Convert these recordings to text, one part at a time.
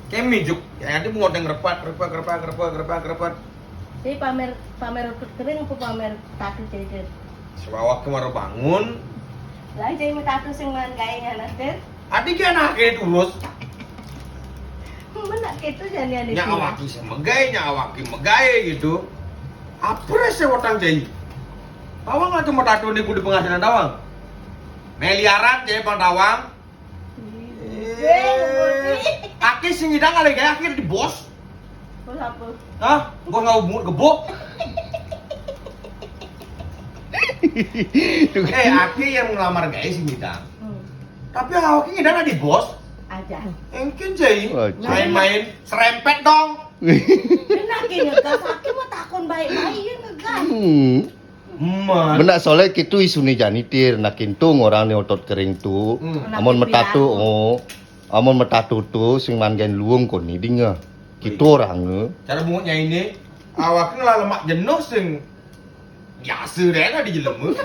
Kemi juk, ya nanti mau ngrepat. Jadi pamer rutut kering apa pamer tatu jadi? Sebab kemarin bangun, Lah jadi tatu sing man kayaknya nanti. adik anak kayak urus, Mana gitu jangan nya awaki megai gitu. Apa sih watang jadi? Tawang nggak cuma tatu di kudi penghasilan tawang. Miliaran jadi bang tawang. Aki sing ngidang kali kayak akhir di bos. Bos apa? Hah? Gua nggak umur gebuk. Aki yang melamar guys sing ngidang. Tapi awak ngidang di bos. Aja. Mungkin jadi Oh, main-main serempet dong. Enak ini ngegas aki mah takon baik-baik ya ngegas. Man. Benak soalnya gitu isune janitir nak kintung orang ni otot kering tu. Amon metatu amon metatu tu sing mangen luung kon ni dinga. Gitu orang nge. Cara bunganya ini awak lemak jenuh sing biasa deh lah di jelemu.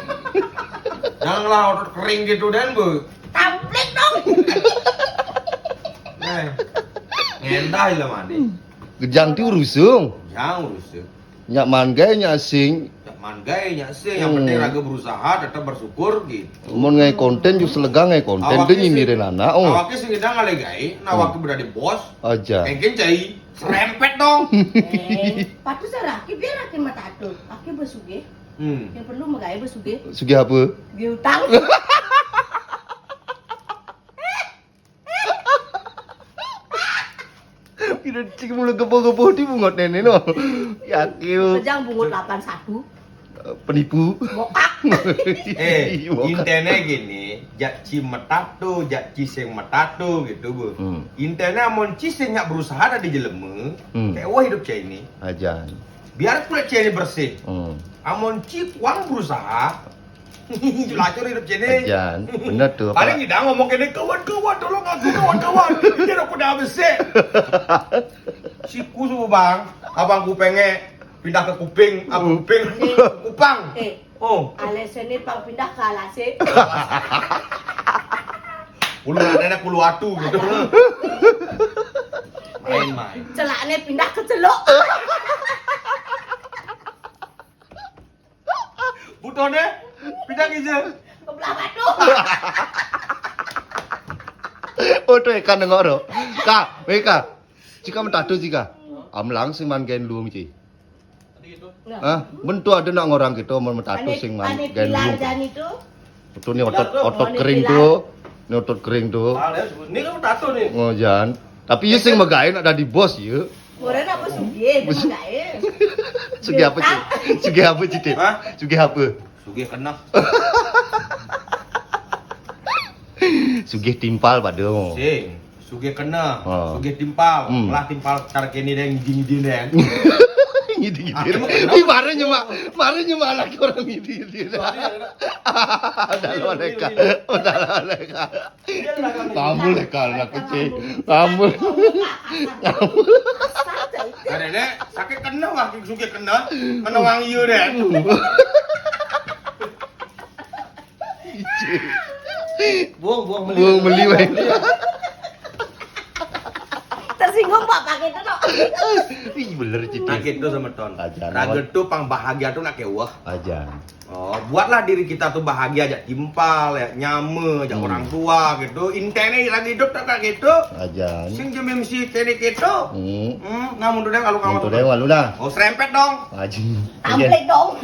Janganlah otot kering gitu dan bu. Tamplik dong. Ngendah lah mandi. Gejang tu rusung. Jangan urus. Nyak manggai nyak sing. Manggai nya sih yang penting raga berusaha tetap bersyukur gitu. Mon ngai konten ju selega ngai konten tu nyindirin anak. Awaknya sing ngidang kali gai, awaknya berada di bos. Aja. Mungkin cai serempet dong. Patu saraki biar aki mah tatu. Aki besuge. Yang perlu magaya besuge. Sugi apa? Giutang. Kira cik mulu gepo-gepo di bungot nenek no. Yakin Sejang bungut 81. penipu. Bokak. Intene gini, jak ci metatu, jak ci sing metatu gitu bu. Intene amon ci sing nyak berusaha ada di jelemu, kayak wah hidup cai ini. Aja. Biar kulit cai ini bersih. Amon ci kuang berusaha, lacur hidup cai ini. Aja. Bener tuh. Paling tidak ngomong gini, kawan-kawan tolong aku kawan-kawan. Ini aku udah bersih. Siku suhu bang, abang kupengnya pindah ke kuping, aku kuping ke kupang. Oh. Alasannya pang pindah ke alase. Ulu ada kulu atu gitu. Main-main. Celaknya pindah ke celok. Butone pindah ke je. Ke belah batu. Oh tuh ikan dengar ro. Kak, mereka. Jika mentadu jika. Amlang sing man gen luung ci. Ah, bentuk ada nak orang gitu mau mentadu sing man gen luung. Pilar itu. Itu ni otot kering tu. Ni otot kering tu. Ini kan tato nih. Ngojan. Tapi you sing megain ada di bos you. Orang apa suge, dia magaya. Sugi apa ci? Sugi apa ci? Hah? Sugi apa? Sugih kena. Sugih timpal padu. Sing, sugih kena, Oh. sugih timpal. Lah timpal cara kini deng gini deng. Gitu. Aku mau kenal. Ih marahnya mah lagi orang gitu. Udah mereka. Kamu leka anak kecil. Kamu. Ada deh, sakit kena wah sugih kena. Kena wang ieu deh. Buang Beli wae. Tersinggung Pak pakai itu no. Ih bener cita. Nah gitu sama ton. Aja. Raga tuh pang bahagia tuh nak wah. Aja. Oh, buatlah diri kita tuh bahagia aja timpal ya, nyame aja orang tua gitu. Intene lagi hidup tak kayak gitu. Aja. Sing jemem si tene gitu. Namun udah kalau Untuk dewa lu dah. Oh, serempet dong. Aji. Tamplik dong.